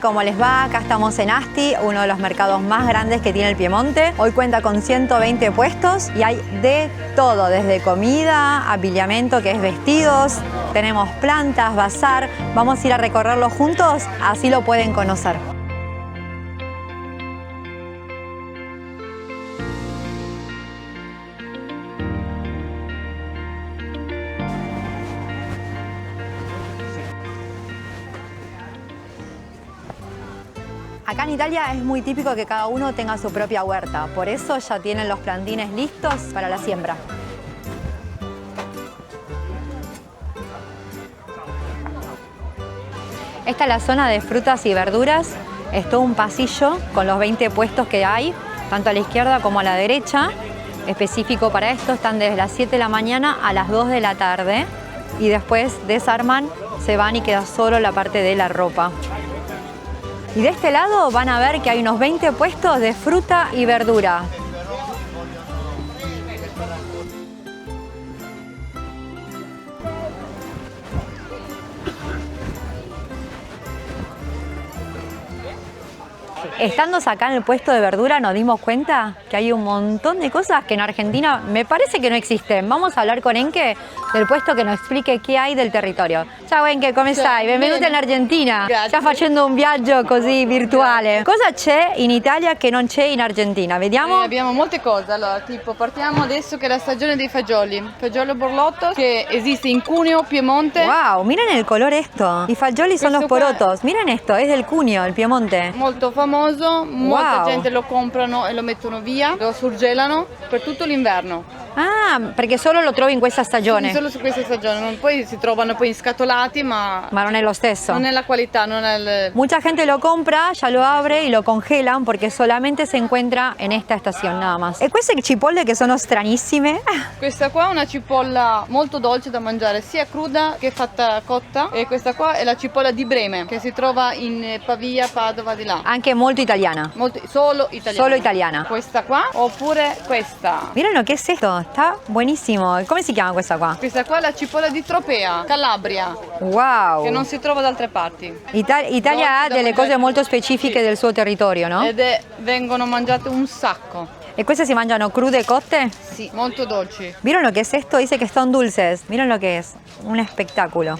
¿Cómo les va? Acá estamos en Asti, uno de los mercados más grandes que tiene el Piemonte. Hoy cuenta con 120 puestos y hay de todo, desde comida, abillamiento, que es vestidos, tenemos plantas, bazar. Vamos a ir a recorrerlo juntos, así lo pueden conocer. Acá en Italia es muy típico que cada uno tenga su propia huerta, por eso ya tienen los plantines listos para la siembra. Esta es la zona de frutas y verduras, es todo un pasillo con los 20 puestos que hay, tanto a la izquierda como a la derecha. Específico para esto, están desde las 7 de la mañana a las 2 de la tarde y después desarman, se van y queda solo la parte de la ropa. Y de este lado van a ver que hay unos 20 puestos de fruta y verdura. Estando acá en el puesto de verdura nos dimos cuenta que hay un montón de cosas que en Argentina me parece que no existen. Vamos a hablar con Enke del puesto que nos explique qué hay del territorio. Ciao Enke, come stai? Benvenuta in Argentina. Grazie. Stiamo facendo un viaggio così virtuale. Cosa c'è in Italia che non c'è in Argentina? Vediamo? Abbiamo molte cose, allora tipo partiamo adesso che è la stagione dei fagioli, fagiolo borlotto che esiste in Cuneo, Piemonte. Wow, miren el color esto. I fagioli son los Questo qua- porotos. Miren esto, es del Cuneo, el Piemonte. Molto famoso, molta Wow. gente lo comprano e lo mettono via, lo surgelano per tutto l'inverno. Ah, perché solo lo trovi in questa stagione. Solo su questa stagione, poi si trovano poi scatolati, ma Ma non è lo stesso. non è la qualità, non è il... Mucha gente lo compra, ya lo abre y lo congelan porque solamente se encuentra en esta estación nada más. E queste cipolle che sono stranissime. Questa qua è una cipolla molto dolce da mangiare, sia cruda che fatta cotta. E questa qua è la cipolla di Breme, che si trova in Pavia, Padova, di là. Anche molto italiana. Solo italiana. Solo italiana. Questa qua oppure questa. Miren lo que es esto, está buenísimo. ¿Cómo si chiama questa qua? Questa qua è la cipolla di Tropea, Calabria, Wow. che non si trova da altre parti. Italia ha da delle cose mangiare. molto specifiche Sì. del suo territorio, no? Vengono mangiate un sacco. E queste si mangiano crude e cotte? Sì, molto dolci. ¿Vieron lo que es esto? Dice que son dulces. Miren lo que es. Un espectáculo.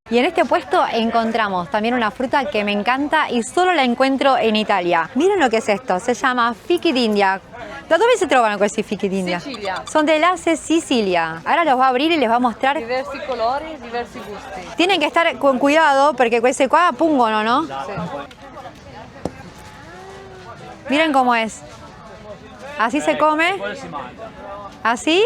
Y en este puesto encontramos también una fruta que me encanta y solo la encuentro en Italia. Miren lo que es esto. Se llama fichi d'India. ¿Da dove si trovano questi fichi d'India? Sicilia. Son de la Sicilia. Ahora los va a abrir y les va a mostrar. Diversi colori, diversi gusti. Tienen que estar con cuidado porque questi qua pungono, ¿no? Sì. Miren cómo es. Así se come. Así.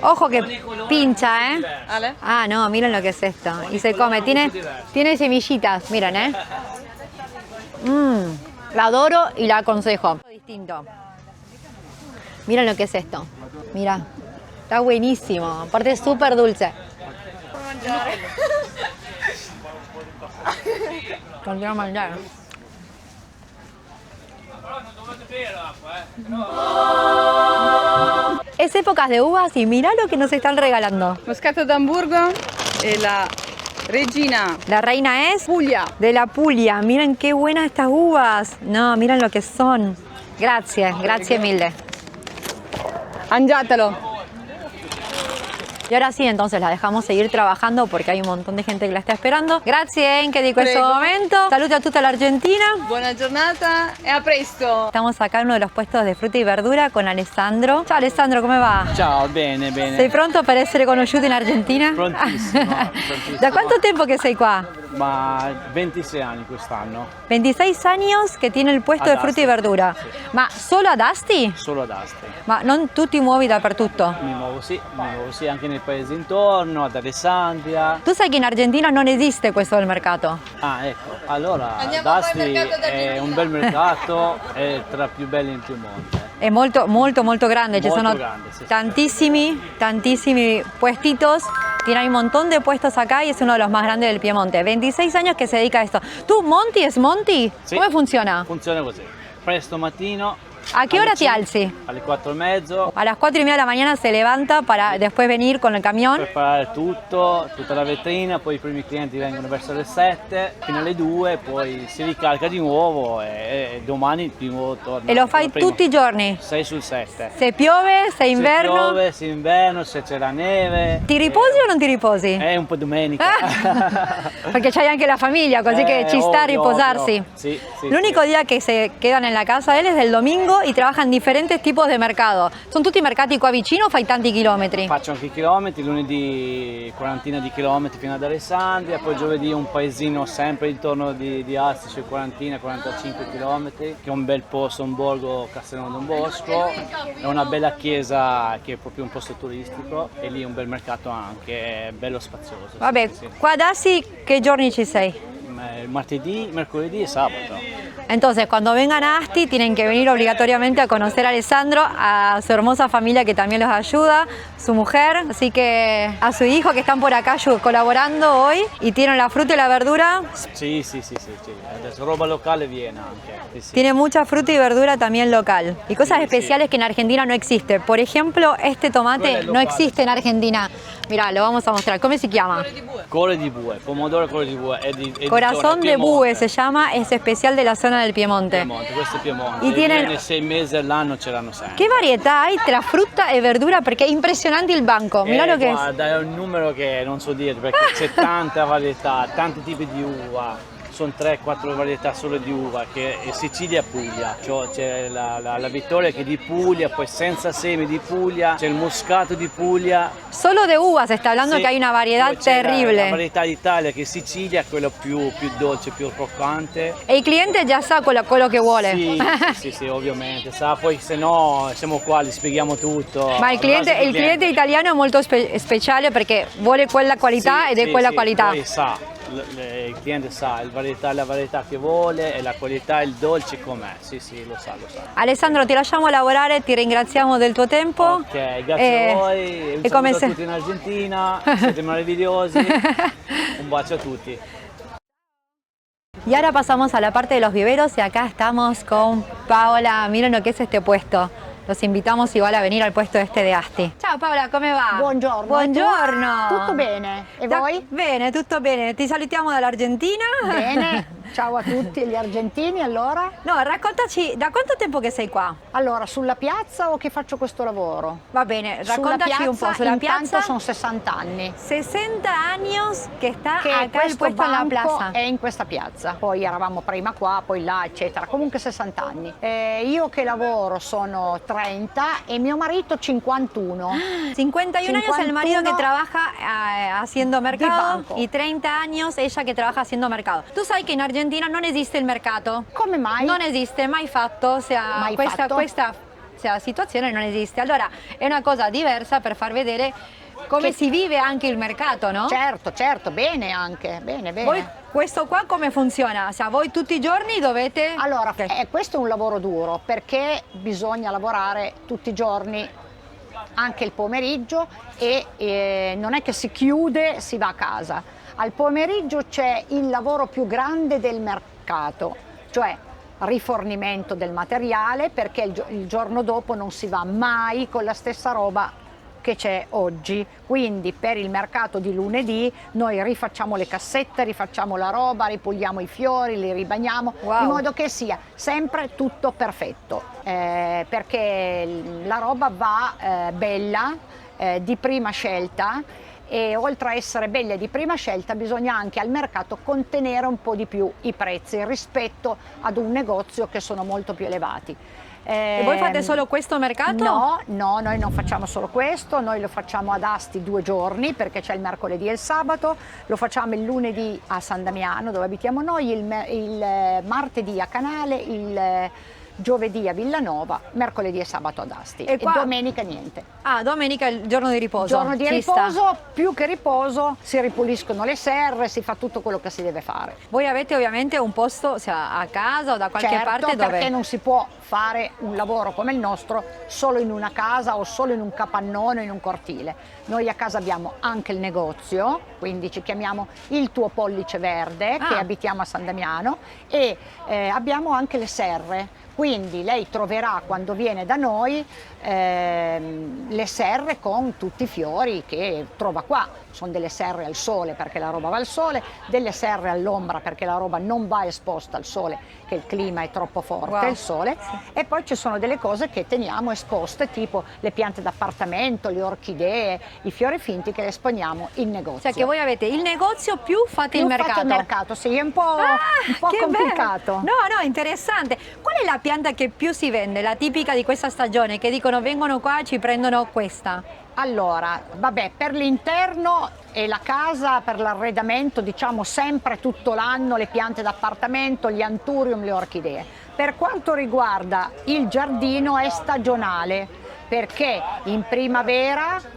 Ojo que pincha, ¿eh? Ale? Ah, no, miren lo que es esto. Y se come. Tiene semillitas, miren, ¿eh? La adoro y la aconsejo. Distinto. Miren lo que es esto. Mira. Está buenísimo. Aparte es súper dulce. Continúa a mangiare. Es épocas de uvas y mirá lo que nos están regalando. Moscato d'Amburgo e la Regina La reina es Puglia. de la Puglia. Miren qué buenas estas uvas. No, miren lo que son. Gracias, gracias mille. Mangiatelo. Y ahora sí, entonces la dejamos seguir trabajando porque hay un montón de gente que la está esperando. Grazie Enke di questo Prego. momento. Saluto a tutta l'Argentina. Buona giornata e a presto. Estamos acá en uno de los puestos de fruta y verdura con Alessandro. Ciao Alessandro, come va? Ciao, bene, bene. Sei pronto per essere conosciuto in Argentina? Prontissimo, prontissimo. ¿Da cuánto tiempo que sei qua? Ma 26 anni quest'anno, 26 años que tiene el puesto Ad de fruta y Asti, verdura. sì. Ma solo ad Asti? solo ad Asti. Ma non tu ti muovi dappertutto? Mi muovo sì anche nei paesi intorno, ad Alessandria. Tu sai che in Argentina non esiste questo del mercato. Ah, ecco, allora Andiamo ad poi al Asti mercato è d'Argentina. un bel mercato, è tra più belli in Piemonte. È molto, molto, molto grande. Ci Molto sono grande, sì, sì. tantissimi puestitos. Tiene un montón de puestos acá y es uno de los más grandes del Piemonte. 26 años que se dedica a esto. ¿Tú, Monti, es Monti? Sì. ¿Cómo funciona? Funziona così. Presto mattino ¿A qué hora te 5, alzi? Alle 4:30. A las 4:30 de la mañana se levanta para después venir con el camión. Preparare tutto, tutta la vetrina, poi i primi clienti vengono verso le 7 fino alle 2, poi si ricarica di nuovo e domani di nuovo torna. E lo fai tutti i giorni? 6 su 7. Se piove, se inverno. Se piove, se inverno, se c'è la neve. Ti riposi o non ti riposi? Un po' domenica. Perché c'hai anche la famiglia, così che ci sta a ovvio, riposarsi. ovvio. Sì, sì, L'unico sì. día que se quedan en la casa de él es el domingo y trabajan diferentes tipos de mercado. ¿Son tutti mercati qua vicino o fai tanti chilometri? Faccio anche i chilometri, lunedì quarantina di chilometri fino ad Alessandria, poi giovedì un paesino sempre intorno di Asti, cioè 40-45 chilometri, che è un bel posto, un borgo, Castellano Don Bosco, è una bella chiesa che è proprio un posto turistico e lì un bel mercato anche, è bello spazioso. Vabbè, Sì, sì. qua ad Asti, ¿qué giorni ci sei? Martedì, mercoledì e sabato. Entonces, cuando vengan a Asti, tienen que venir obligatoriamente a conocer a Alessandro, a su hermosa familia que también los ayuda, su mujer, así que a su hijo que están por acá colaborando hoy y tienen la fruta y la verdura. Sì, sì, sì, sì, sì. Adesso roba locale viene anche. Sì, sì. Tiene mucha fruta y verdura también local. Y cosas Sí, especiales que en Argentina no existe. Por ejemplo, este tomate Quello è no locale. existe en Argentina. Mirá, lo vamos a mostrar. ¿Cómo se llama? Cuore di bue, pomodoro cuore di bue. Corazón de bue se llama, es especial de la zona del Piemonte. Piemonte, questo è Piemonte. Y tienen- Viene 6 mesi all'anno ce l'hanno sempre. ¿Qué varietà hay tra frutta e verdura? Perché è impressionante il banco. Mirá lo che è. Guarda, è un numero che non so dire perché c'è tanta varietà, tanti tipi di uva. Sono 3-4 varietà solo di uva, che è Sicilia e Puglia. Cioè, c'è la Vittoria che è di Puglia, poi senza semi di Puglia, c'è il Moscato di Puglia. Solo de uvas está hablando Sì, que hay una variedad poi c'è terrible. La varietà d'Italia che è Sicilia, quello più dolce, più croccante. E il cliente già sa quello che vuole. Sì, sì, sì, ovviamente. Sa, poi se no siamo qua, gli spieghiamo tutto. Ma il cliente italiano è molto speciale perché vuole quella qualità ed è quella qualità. Poi sa, il cliente sa la varietà che vuole e la qualità, il dolce com'è. Sì, sì, lo sa, lo sa. Alessandro, ti lasciamo lavorare, ti ringraziamo del tuo tempo. Ok, grazie a voi. Un e come saluto a se- tutti in Argentina, siete meravigliosi. Un bacio a tutti. Y ahora pasamos a la parte de los viveros y acá estamos con Paola. Miren lo que es este puesto. Los invitamos igual a venir al puesto este de Asti. Ciao Paola, come va? Buongiorno. Buongiorno. Tutto bene? E voi? Bene, tutto bene. Ti salutiamo dall'Argentina. Bene. Ciao a tutti gli argentini allora. No, raccontaci, da quanto tempo che sei qua? Allora, sulla piazza o che faccio questo lavoro? Va bene, Sulla raccontaci un po' piazza, sulla intanto piazza. sono 60 anni. 60 años que está Che acá el questo puesto en la banco plaza. è in questa piazza. Poi eravamo prima qua, poi là, eccetera. Comunque 60 anni. Io che lavoro sono 30 e mio marito 51. 51 años el marido que 51 trabaja haciendo mercado banco. y 30 años ella che trabaja haciendo mercado. Tu sai che in Argentina non esiste il mercato? Come mai? Non esiste, mai fatto, Mai questa fatto? situazione non esiste. Allora è una cosa diversa per far vedere come si vive anche il mercato, no? Certo, certo, bene anche, bene, bene. Voi, questo qua come funziona? Cioè, voi tutti i giorni dovete... Allora, Ok. questo è un lavoro duro perché bisogna lavorare tutti i giorni, anche il pomeriggio e non è che si chiude, si va a casa. Al pomeriggio c'è il lavoro più grande del mercato, cioè rifornimento del materiale perché il giorno dopo non si va mai con la stessa roba che c'è oggi, quindi per il mercato di lunedì noi rifacciamo le cassette, rifacciamo la roba, ripuliamo i fiori, li ribagniamo, Wow. in modo che sia sempre tutto perfetto, perché la roba va bella, di prima scelta, e oltre a essere bella e di prima scelta bisogna anche al mercato contenere un po' di più i prezzi rispetto ad un negozio che sono molto più elevati. E voi fate solo questo mercato? No, no, noi non facciamo solo questo, noi lo facciamo ad Asti 2 giorni perché c'è il mercoledì e il sabato, lo facciamo il lunedì a San Damiano dove abitiamo noi, il martedì a Canale, il giovedì a Villanova, mercoledì e sabato ad Asti E qua- domenica niente. Ah, domenica è il giorno di riposo. Giorno di Ci sta. riposo, più che riposo, si ripuliscono le serre, si fa tutto quello che si deve fare. Voi avete ovviamente un posto, cioè, a casa o da qualche Certo, parte perché dove... non si può fare un lavoro come il nostro solo in una casa o solo in un capannone o in un cortile. Noi a casa abbiamo anche il negozio, quindi ci chiamiamo Il Tuo Pollice Verde, che Ah. abitiamo a San Damiano, e abbiamo anche le serre. Quindi lei troverà quando viene da noi le serre con tutti i fiori che trova qua. Sono delle serre al sole perché la roba va al sole, delle serre all'ombra perché la roba non va esposta al sole, che il clima è troppo forte, il sole, e poi ci sono delle cose che teniamo esposte, tipo le piante d'appartamento, le orchidee, i fiori finti che le esponiamo in negozio. Cioè che voi avete il negozio più fate il mercato. Fate il mercato, sì, è un po' che complicato. bello. No, interessante. Qual è la pianta che più si vende, la tipica di questa stagione, che dicono vengono qua e ci prendono questa? Allora, vabbè, per l'interno e la casa, per l'arredamento, diciamo sempre tutto l'anno le piante d'appartamento, gli anthurium, le orchidee. Per quanto riguarda il giardino è stagionale, perché in primavera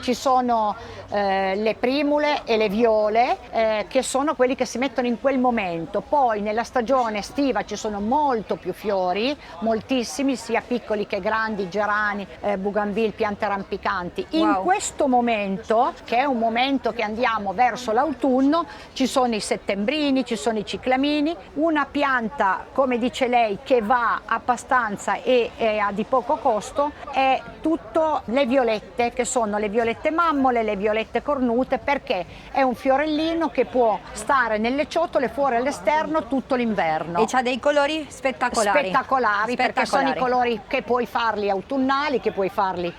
ci sono le primule e le viole che sono quelli che si mettono in quel momento. Poi nella stagione estiva ci sono molto più fiori, moltissimi, sia piccoli che grandi, gerani, bougainville, piante rampicanti. In questo momento, che è un momento che andiamo verso l'autunno, ci sono i settembrini, ci sono i ciclamini, una pianta, come dice lei, che va abbastanza e a di poco costo, è tutto le violette, che sono le violette mammole, le violette cornute, perché è un fiorellino che può stare nelle ciotole fuori all'esterno tutto l'inverno. E c'ha dei colori spettacolari. Spettacolari, perché sono i colori che puoi farli autunnali, che puoi farli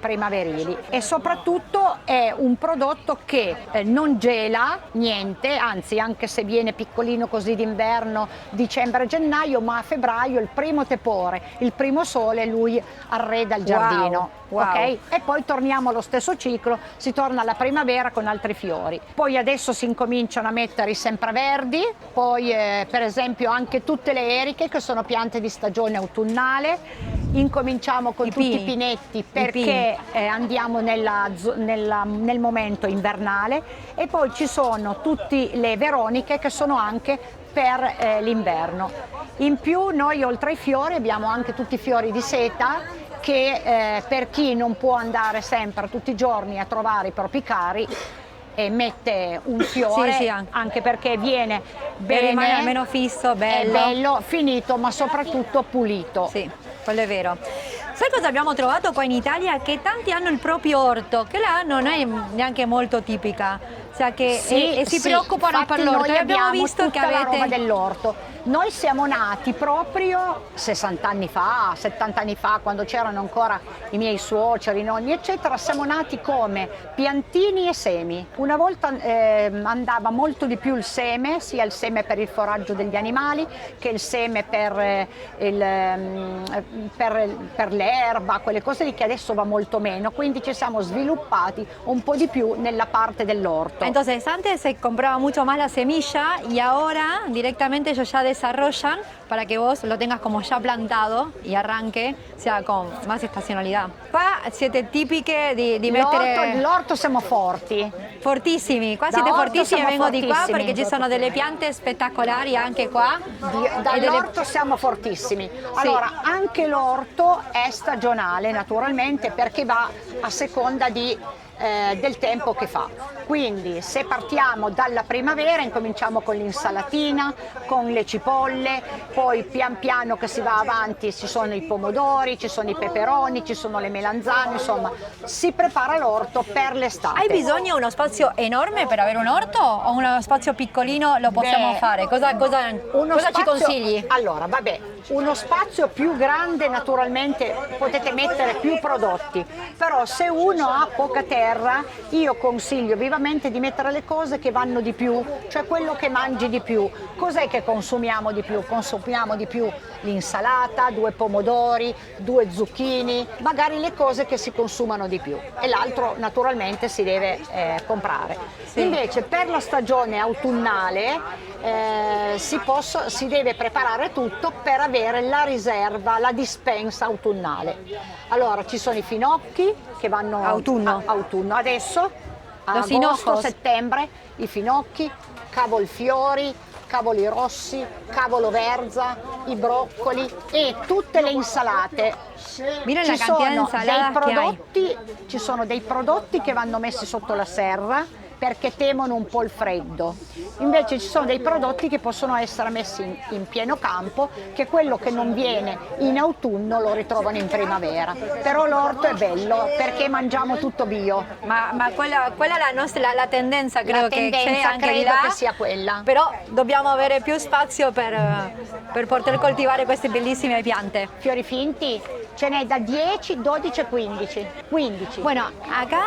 primaverili, e soprattutto è un prodotto che non gela niente, anzi, anche se viene piccolino così d'inverno, dicembre-gennaio, ma a febbraio il primo tepore, il primo sole, lui arreda il giardino. Ok? E poi torniamo allo stesso ciclo, si torna alla primavera con altri fiori. Poi adesso si incominciano a mettere i sempreverdi, poi per esempio anche tutte le eriche, che sono piante di stagione autunnale. Incominciamo con tutti i pinetti, perché andiamo nel momento invernale, e poi ci sono tutte le veroniche che sono anche per l'inverno. In più noi, oltre ai fiori, abbiamo anche tutti i fiori di seta, che per chi non può andare sempre tutti i giorni a trovare i propri cari, e mette un fiore, anche perché viene bene, rimane almeno fisso, bello. È bello, finito, ma soprattutto pulito. Sì, quello è vero. Sai cosa abbiamo trovato qua in Italia? Che tanti hanno il proprio orto, che là non è neanche molto tipica, cioè che si preoccupano per l'orto. Noi abbiamo visto tutta che avete la roba dell'orto. Noi siamo nati proprio 60 anni fa, 70 anni fa, quando c'erano ancora i miei suoceri, i nonni, eccetera. Siamo nati come piantini e semi. Una volta andava molto di più il seme, sia il seme per il foraggio degli animali che il seme per l'erba, quelle cose lì, che adesso va molto meno. Quindi ci siamo sviluppati un po' di più nella parte dell'orto. Entonces antes se compraba mucho más la semilla y ahora directamente ellos ya desarrollan para que vos lo tengas como ya plantado y arranque, sea con más estacionalidad. Qua siete tipiche di mettere... L'orto siamo forti. Fortissimi, qua siete fortissimi, e vengo di qua perché ci sono delle piante spettacolari anche qua. Dall'orto siamo fortissimi. Allora, anche l'orto è stagionale naturalmente, perché va a seconda del tempo che fa. Quindi se partiamo dalla primavera incominciamo con l'insalatina, con le cipolle, poi pian piano che si va avanti ci sono i pomodori, ci sono i peperoni, ci sono le melanzane, insomma si prepara l'orto per l'estate. Hai bisogno di uno spazio enorme per avere un orto o uno spazio piccolino lo possiamo fare? Cosa ci consigli? Allora, vabbè, uno spazio più grande naturalmente potete mettere più prodotti, però se uno ha poca terra io consiglio vivamente di mettere le cose che vanno di più, cioè quello che mangi di più. Cos'è che consumiamo di più? Consumiamo di più l'insalata, 2 pomodori, 2 zucchini, magari le cose che si consumano di più, e l'altro naturalmente si deve comprare. Invece per la stagione autunnale si deve preparare tutto per avere la riserva, la dispensa autunnale. Allora ci sono i finocchi che vanno autunno adesso, agosto, settembre, i finocchi, cavolfiori, cavoli rossi, cavolo verza, i broccoli e tutte le insalate. Ci sono dei prodotti che vanno messi sotto la serra, perché temono un po' il freddo. Invece ci sono dei prodotti che possono essere messi in pieno campo, che quello che non viene in autunno lo ritrovano in primavera. Però l'orto è bello perché mangiamo tutto bio. Ma quella è la tendenza, credo La che c'è tendenza anche di credo là, che sia quella. però dobbiamo avere più spazio per poter coltivare queste bellissime piante. Fiori finti ce n'è da 10, 12 e 15. 15. Bueno, acá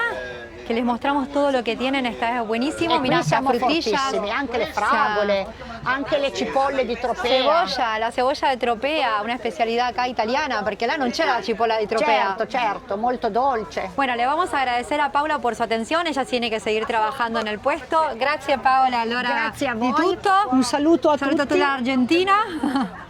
que les mostramos todo lo que tienen, está buenísimo. E qui Mirá, siamo frutillas, fortissimi, anche le o sea, fragole, anche le cipolle di Tropea. la cebolla de Tropea, una especialidad acá italiana, porque là non c'è la cipolla di Tropea. Certo, certo, molto dolce. Bueno, le vamos a agradecer a Paula por su atención, ella tiene que seguir trabajando en el puesto. Grazie Paola, allora Grazie a di voi, tutto. un saluto a Saluto a tutti. tutta l'Argentina.